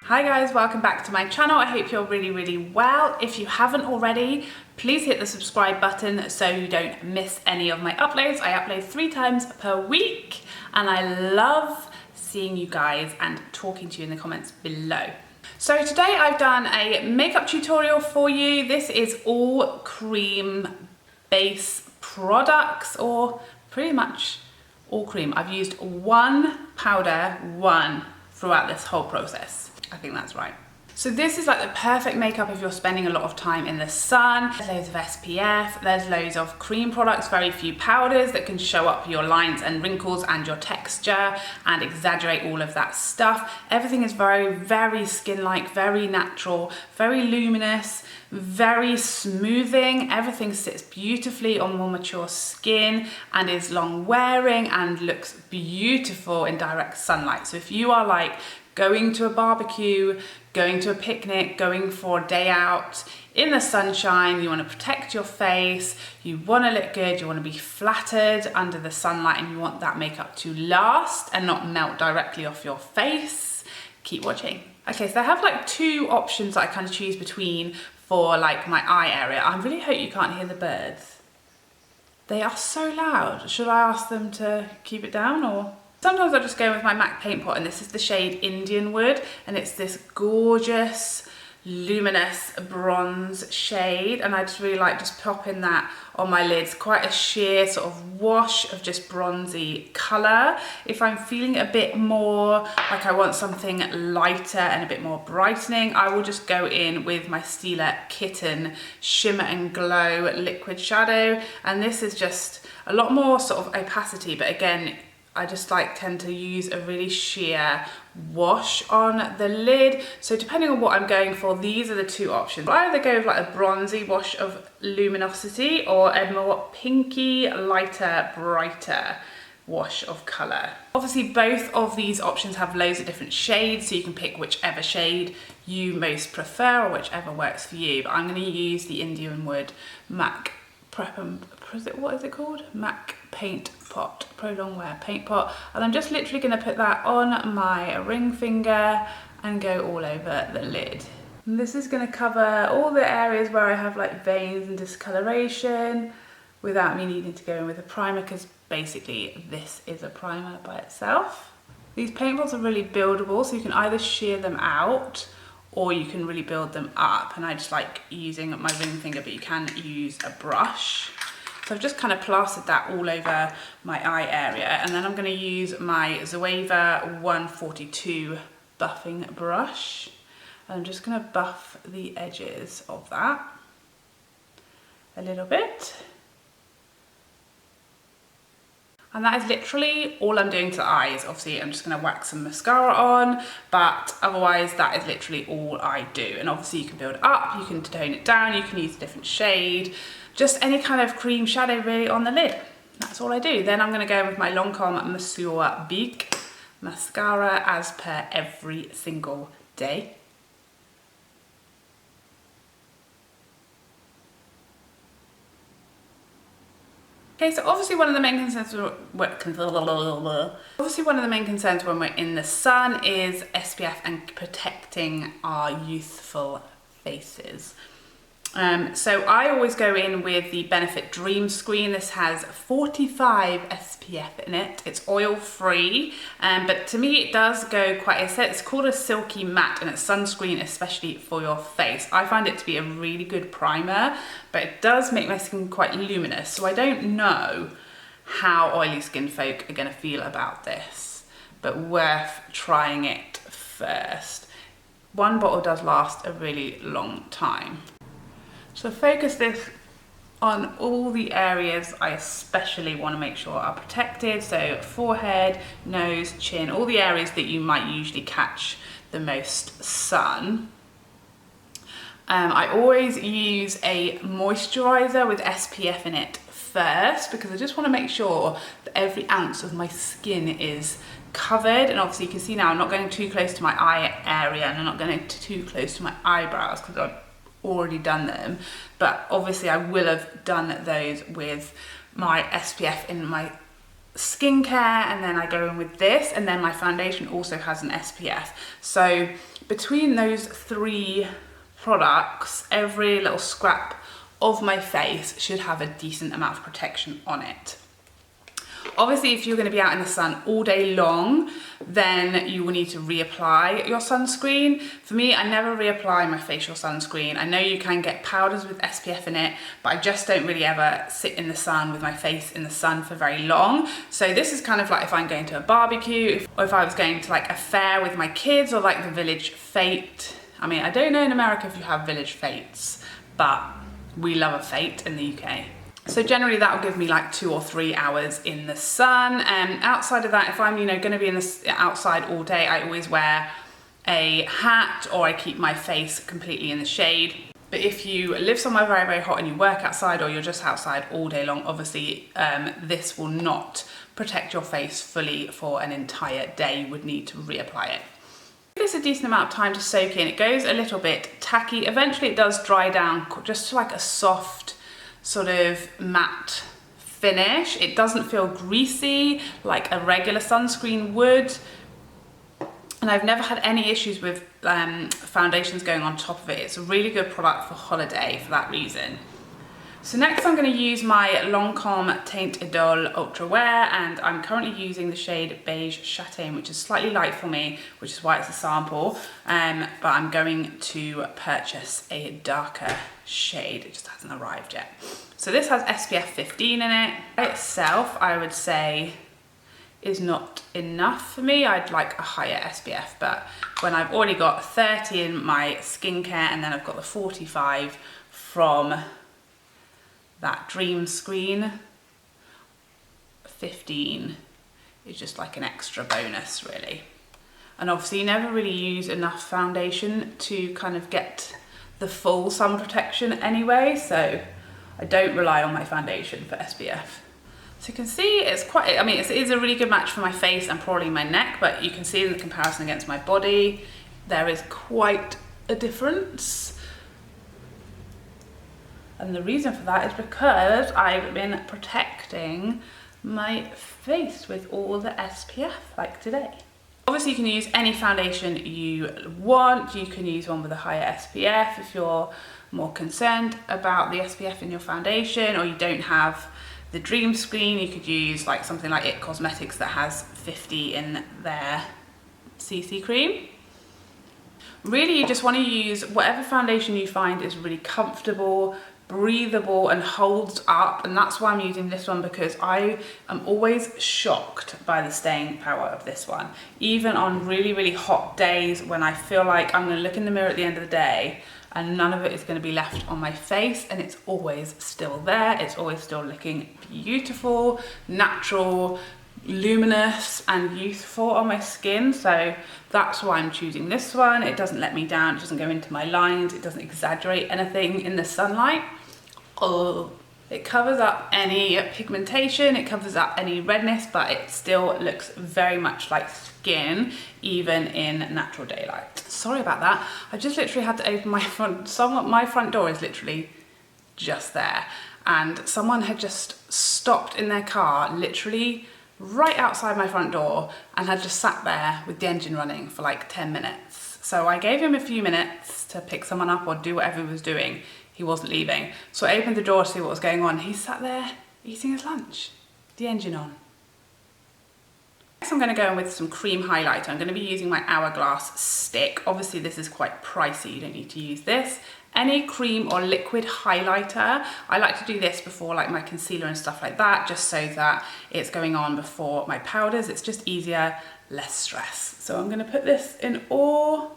Hi guys, welcome back to my channel. I hope you're really well. If you haven't already, please hit the subscribe button so you don't miss any of my uploads. I upload 3 times per week and I love seeing you guys and talking to you in the comments below. So today I've done a makeup tutorial for you. This is all cream base products, or pretty much all cream. I've used one powder, throughout this whole process. I think that's right. So this is like the perfect makeup if you're spending a lot of time in the sun. There's loads of SPF, there's loads of cream products, very few powders that can show up your lines and wrinkles and your texture and exaggerate all of that stuff. Everything is very skin-like, very natural, very luminous, very smoothing. Everything sits beautifully on more mature skin and is long wearing and looks beautiful in direct sunlight. So if you are like going to a barbecue, going to a picnic, going for a day out in the sunshine, you want to protect your face, you want to look good, you want to be flattered under the sunlight, and you want that makeup to last and not melt directly off your face, keep watching. Okay, so I have like 2 options that I kind of choose between for like my eye area. I really hope you can't hear the birds. They are so loud. Should I ask them to keep it down or? Sometimes I just go with my MAC paint pot, and this is the shade Indianwood, and it's this gorgeous, luminous bronze shade, and I just really like just popping that on my lids. Quite a sheer sort of wash of just bronzy colour. If I'm feeling a bit more like I want something lighter and a bit more brightening, I will just go in with my Stila Kitten Shimmer and Glow liquid shadow, and this is just a lot more sort of opacity, but again, I just tend to use a really sheer wash on the lid. So depending on what I'm going for, these are the 2 options. I either go with like a bronzy wash of luminosity or a more pinky, lighter, brighter wash of colour. Obviously both of these options have loads of different shades, so you can pick whichever shade you most prefer or whichever works for you. But I'm going to use the Indianwood MAC what is it called? MAC paint pot, Pro Longwear paint pot, and I'm just literally going to put that on my ring finger and go all over the lid. And this is going to cover all the areas where I have like veins and discoloration without me needing to go in with a primer, because basically this is a primer by itself. These paint pots are really buildable, so you can either shear them out or you can really build them up, and I just like using my ring finger, but you can use a brush. So I've just kind of plastered that all over my eye area, and then I'm going to use my Zoeva 142 buffing brush, and I'm just going to buff the edges of that a little bit. And that is literally all I'm doing to the eyes. Obviously, I'm just going to whack some mascara on, but otherwise that is literally all I do. And obviously you can build it up, you can tone it down, you can use a different shade, just any kind of cream shadow really on the lid. That's all I do. Then I'm going to go with my Lancome Monsieur Big mascara as per every single day. Okay, so obviously one of the main concerns when we're in the sun is SPF and protecting our youthful faces. So I always go in with the Benefit Dream Screen. This has 45 SPF in it. It's oil free, but to me it does go quite, it's called a silky matte, and it's sunscreen especially for your face. I find it to be a really good primer, but it does make my skin quite luminous. So I don't know how oily skin folk are gonna feel about this, but worth trying it first. One bottle does last a really long time. So focus this on all the areas I especially want to make sure are protected. So forehead, nose, chin, all the areas that you might usually catch the most sun. I always use a moisturizer with SPF in it first, because I just want to make sure that every ounce of my skin is covered. And obviously you can see now I'm not going too close to my eye area, and I'm not going too close to my eyebrows because I've already done them, but obviously I will have done those with my SPF in my skincare, and then I go in with this, and then my foundation also has an SPF. So between those 3 products, every little scrap of my face should have a decent amount of protection on it. Obviously, if you're going to be out in the sun all day long, then you will need to reapply your sunscreen. For me, I never reapply my facial sunscreen. I know you can get powders with SPF in it, but I just don't really ever sit in the sun with my face in the sun for very long. So this is kind of like if I'm going to a barbecue, or if I was going to like a fair with my kids, or like the village fete. I mean, I don't know in America if you have village fetes, but we love a fete in the UK. So generally that will give me like 2 or 3 hours in the sun. Outside of that, if I'm, you know, going to be in the outside all day, I always wear a hat, or I keep my face completely in the shade. But if you live somewhere very, very hot and you work outside, or you're just outside all day long, obviously this will not protect your face fully for an entire day. You would need to reapply it. Give this a decent amount of time to soak in. It goes a little bit tacky. Eventually it does dry down just to like a soft sort of matte finish. It doesn't feel greasy like a regular sunscreen would. And I've never had any issues with foundations going on top of it. It's a really good product for holiday for that reason. So next I'm going to use my Lancome Teint Idole Ultra Wear, and I'm currently using the shade Beige Châtain, which is slightly light for me, which is why it's a sample, but I'm going to purchase a darker shade. It just hasn't arrived yet. So this has SPF 15 in it. By itself, I would say, is not enough for me. I'd like a higher SPF, but when I've already got 30 in my skincare, and then I've got the 45 from that Dream Screen, 15 is just like an extra bonus really. And obviously you never really use enough foundation to kind of get the full sun protection anyway, so I don't rely on my foundation for SPF. So you can see it's quite, I mean, it is a really good match for my face and probably my neck, but you can see in the comparison against my body, there is quite a difference. And the reason for that is because I've been protecting my face with all the SPF like today. Obviously you can use any foundation you want. You can use one with a higher SPF if you're more concerned about the SPF in your foundation, or you don't have the Dream Screen. You could use like something like It Cosmetics that has 50 in their CC cream. Really, you just want to use whatever foundation you find is really comfortable, breathable, and holds up. And that's why I'm using this one, because I am always shocked by the staying power of this one. Even on really, really hot days when I feel like I'm going to look in the mirror at the end of the day and none of it is going to be left on my face, and it's always still there. It's always still looking beautiful, natural, luminous and youthful on my skin. So that's why I'm choosing this one. It doesn't let me down, it doesn't go into my lines, it doesn't exaggerate anything in the sunlight. Oh, it covers up any pigmentation, it covers up any redness, but it still looks very much like skin even in natural daylight. Sorry about that, I just literally had to open my front door is literally just there, and someone had just stopped in their car literally right outside my front door and had just sat there with the engine running for like 10 minutes. So I gave him a few minutes to pick someone up or do whatever he was doing. He wasn't leaving. So I opened the door to see what was going on. He sat there eating his lunch, the engine on. Next I'm going to go in with some cream highlighter. I'm going to be using my Hourglass stick. Obviously this is quite pricey, you don't need to use this. Any cream or liquid highlighter. I like to do this before like my concealer and stuff like that, just so that it's going on before my powders. It's just easier, less stress. So I'm going to put this in all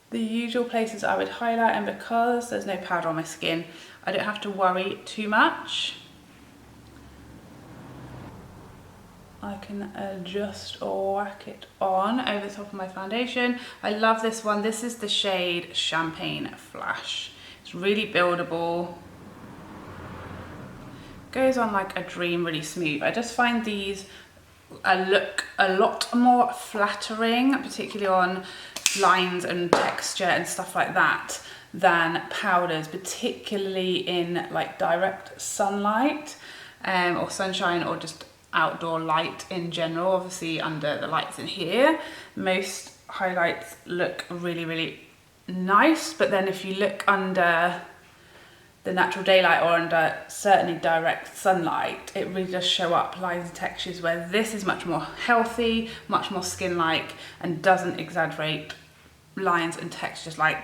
the usual places I would highlight, and because there's no powder on my skin, I don't have to worry too much. I can just whack it on over the top of my foundation. I love this one. This is the shade Champagne Flash. It's really buildable. Goes on like a dream, really smooth. I just find these look a lot more flattering, particularly on lines and texture and stuff like that, than powders, particularly in like direct sunlight or sunshine, or just outdoor light in general. Obviously under the lights in here, most highlights look really, really nice, but then if you look under the natural daylight or under certainly direct sunlight, it really does show up lines and textures, where this is much more healthy, much more skin-like, and doesn't exaggerate lines and textures like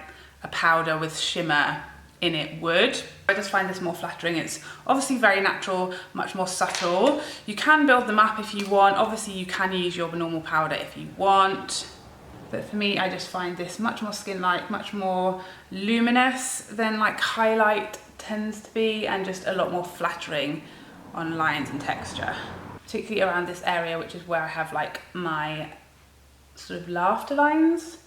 a powder with shimmer in it would. I just find this more flattering. It's obviously very natural, much more subtle. You can build them up if you want. Obviously you can use your normal powder if you want. But for me, I just find this much more skin-like, much more luminous than like highlight tends to be, and just a lot more flattering on lines and texture. Particularly around this area, which is where I have like my sort of laughter lines.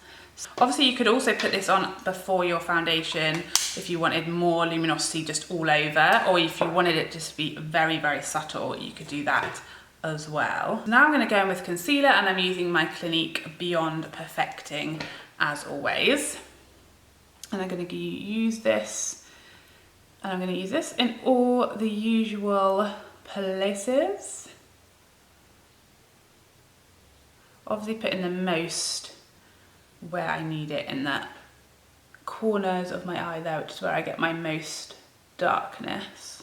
Obviously you could also put this on before your foundation if you wanted more luminosity just all over, or if you wanted it just to be very, very subtle, you could do that as well. Now I'm going to go in with concealer, and I'm using my Clinique Beyond Perfecting as always. And I'm going to use this, and I'm going to use this in all the usual places. Obviously putting the most where I need it, in the corners of my eye there, which is where I get my most darkness.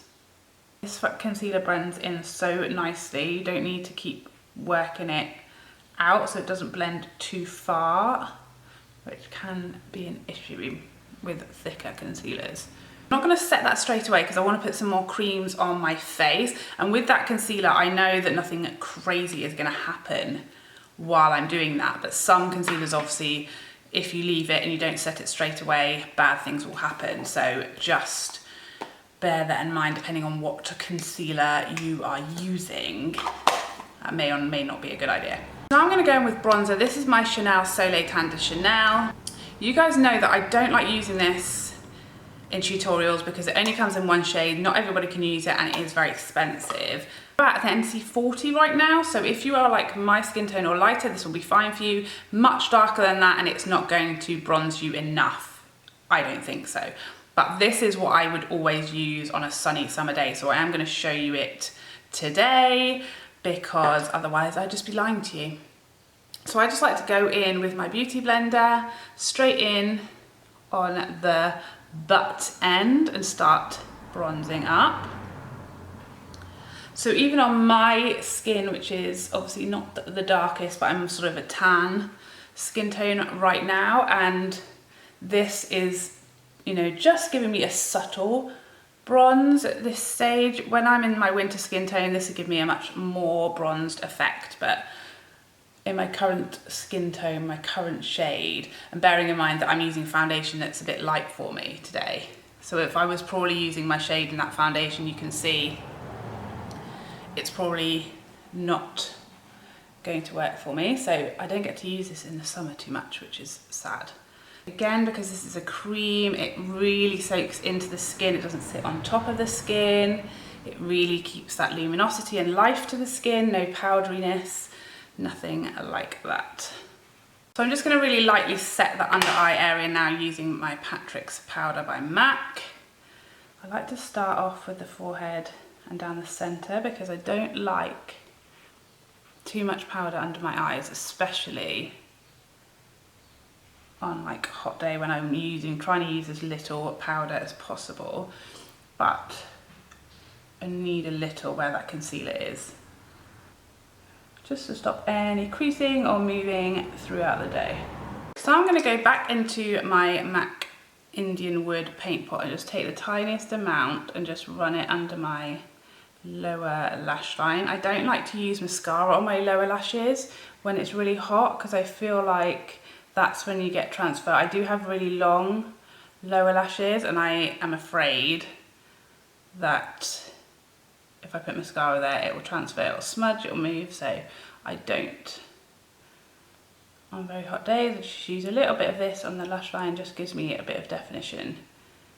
This concealer blends in so nicely. You don't need to keep working it out so it doesn't blend too far, which can be an issue with thicker concealers. I'm not going to set that straight away because I want to put some more creams on my face, and with that concealer I know that nothing crazy is going to happen while I'm doing that, but some concealers, obviously if you leave it and you don't set it straight away, bad things will happen. So just bear that in mind depending on what concealer you are using. That may or may not be a good idea. Now I'm going to go in with bronzer. This is my Chanel Soleil Tan de Chanel. You guys know that I don't like using this in tutorials because it only comes in one shade. Not everybody can use it, and it is very expensive. We're at the NC40 right now, so if you are like my skin tone or lighter, this will be fine for you. Much darker than that, and it's not going to bronze you enough. I don't think so. But this is what I would always use on a sunny summer day, so I am going to show you it today because otherwise I'd just be lying to you. So I just like to go in with my beauty blender, straight in on the butt end and start bronzing up. So even on my skin, which is obviously not the darkest, but I'm sort of a tan skin tone right now, and this is, you know, just giving me a subtle bronze at this stage. When I'm in my winter skin tone, this would give me a much more bronzed effect, but in my current skin tone, my current shade, and bearing in mind that I'm using foundation that's a bit light for me today. So if I was probably using my shade in that foundation, you can see it's probably not going to work for me. So I don't get to use this in the summer too much, which is sad. Again, because this is a cream, it really soaks into the skin. It doesn't sit on top of the skin. It really keeps that luminosity and life to the skin, no powderiness. Nothing like that. So I'm just going to really lightly set the under eye area now using my Patrick's powder by MAC. I like to start off with the forehead and down the centre because I don't like too much powder under my eyes, especially on like a hot day when I'm trying to use as little powder as possible, but I need a little where that concealer is, just to stop any creasing or moving throughout the day. So I'm going to go back into my MAC Indian Wood paint pot and just take the tiniest amount and just run it under my lower lash line. I don't like to use mascara on my lower lashes when it's really hot because I feel like that's when you get transfer. I do have really long lower lashes, and I am afraid that if I put mascara there, it will transfer, it will smudge, it will move, so I don't. On very hot days, I just use a little bit of this on the lash line, just gives me a bit of definition.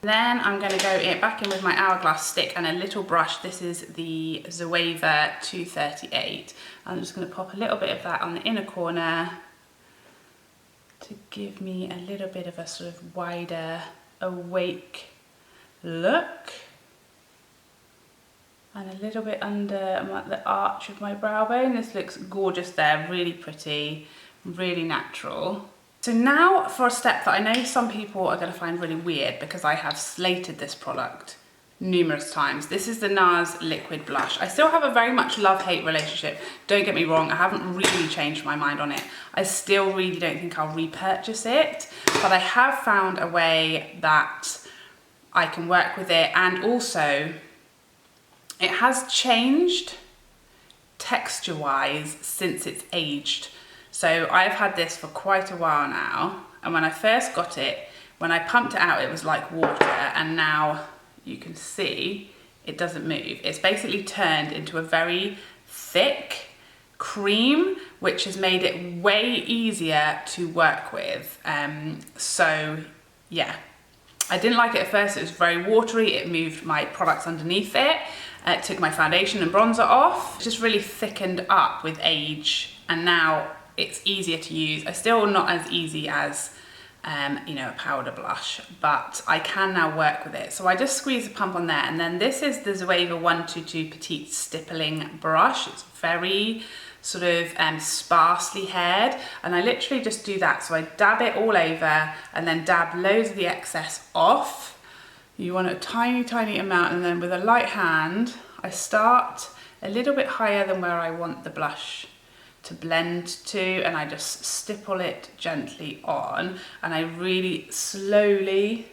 Then I'm going to go back in with my Hourglass stick and a little brush. This is the Zoeva 238. I'm just going to pop a little bit of that on the inner corner to give me a little bit of a sort of wider, awake look. and a little bit under the arch of my brow bone. This looks gorgeous there, really pretty, really natural. So now for a step that I know some people are going to find really weird because I have slated this product numerous times. This is the Nars liquid blush. I still have a very much love-hate relationship. Don't get me wrong, I haven't really changed my mind on it. I still really don't think I'll repurchase it, but I have found a way that I can work with it, and also it has changed texture-wise since it's aged. So I've had this for quite a while now, and when I first got it, when I pumped it out, it was like water, and now you can see it doesn't move. It's basically turned into a very thick cream, which has made it way easier to work with. So yeah, I didn't like it at first. It was very watery. It moved my products underneath it. It took my foundation and bronzer off. It's just really thickened up with age, and now it's easier to use. It's still not as easy as you know, a powder blush, but I can now work with it. So I just squeeze a pump on there, and then this is the Zoeva 122 Petite Stippling brush. It's very sort of sparsely haired, and I literally just do that. So I dab it all over and then dab loads of the excess off. You want a tiny, tiny amount, and then with a light hand, I start a little bit higher than where I want the blush to blend to, and I just stipple it gently on, and I really slowly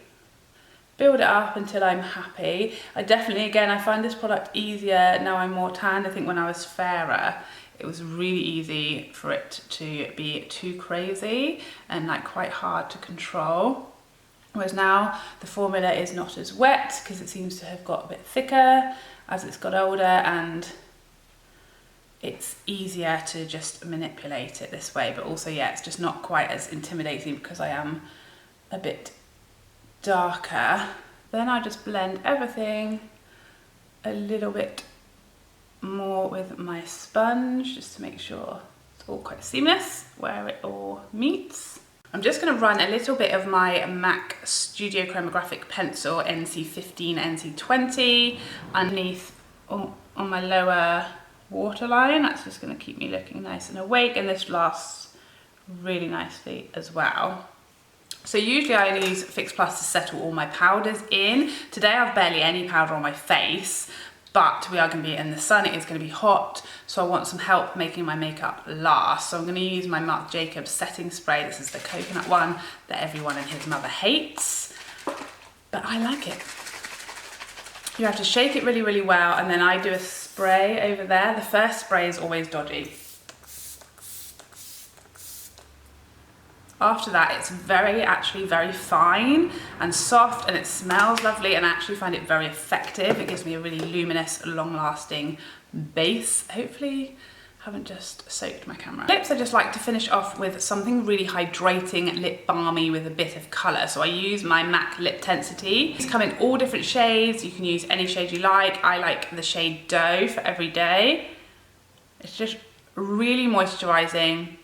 build it up until I'm happy. I definitely, again, I find this product easier now I'm more tanned. I think when I was fairer, it was really easy for it to be too crazy and like quite hard to control. Whereas now the formula is not as wet because it seems to have got a bit thicker as it's got older, and it's easier to just manipulate it this way. But also, yeah, it's just not quite as intimidating because I am a bit darker. Then I just blend everything a little bit more with my sponge just to make sure it's all quite seamless where it all meets. I'm just going to run a little bit of my MAC Studio Chromographic pencil NC15, NC20 underneath on my lower waterline. That's just going to keep me looking nice and awake, and this lasts really nicely as well. So usually I use Fix Plus to settle all my powders in. Today I've barely any powder on my face, but we are going to be in the sun. It is going to be hot, so I want some help making my makeup last. So I'm going to use my Marc Jacobs setting spray. This is the coconut one that everyone and his mother hates, but I like it. You have to shake it really, really well, and then I do a spray over there. The first spray is always dodgy. After that, it's actually very fine and soft, and it smells lovely, and I actually find it very effective. It gives me a really luminous, long-lasting base. Hopefully, I haven't just soaked my camera. Lips, I just like to finish off with something really hydrating, lip balmy with a bit of colour. So I use my MAC Liptensity. These come in all different shades. You can use any shade you like. I like the shade Dough for every day. It's just really moisturising.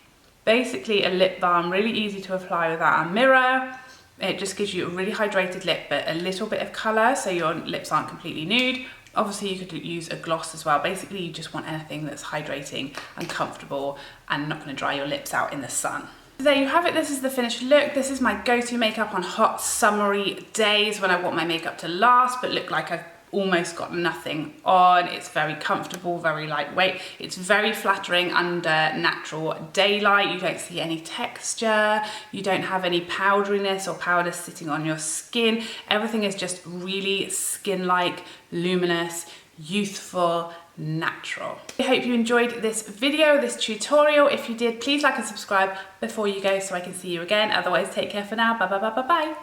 Basically a lip balm, really easy to apply without a mirror. It just gives you a really hydrated lip, but a little bit of colour, so your lips aren't completely nude. Obviously you could use a gloss as well. Basically you just want anything that's hydrating and comfortable and not going to dry your lips out in the sun. So there you have it. This is the finished look. This is my go-to makeup on hot summery days when I want my makeup to last but look like I've almost got nothing on. It's very comfortable, very lightweight. It's very flattering under natural daylight. You don't see any texture. You don't have any powderiness or powder sitting on your skin. Everything is just really skin-like, luminous, youthful, natural. I hope you enjoyed this video, this tutorial. If you did, please like and subscribe before you go so I can see you again. Otherwise, take care for now. Bye bye bye bye bye.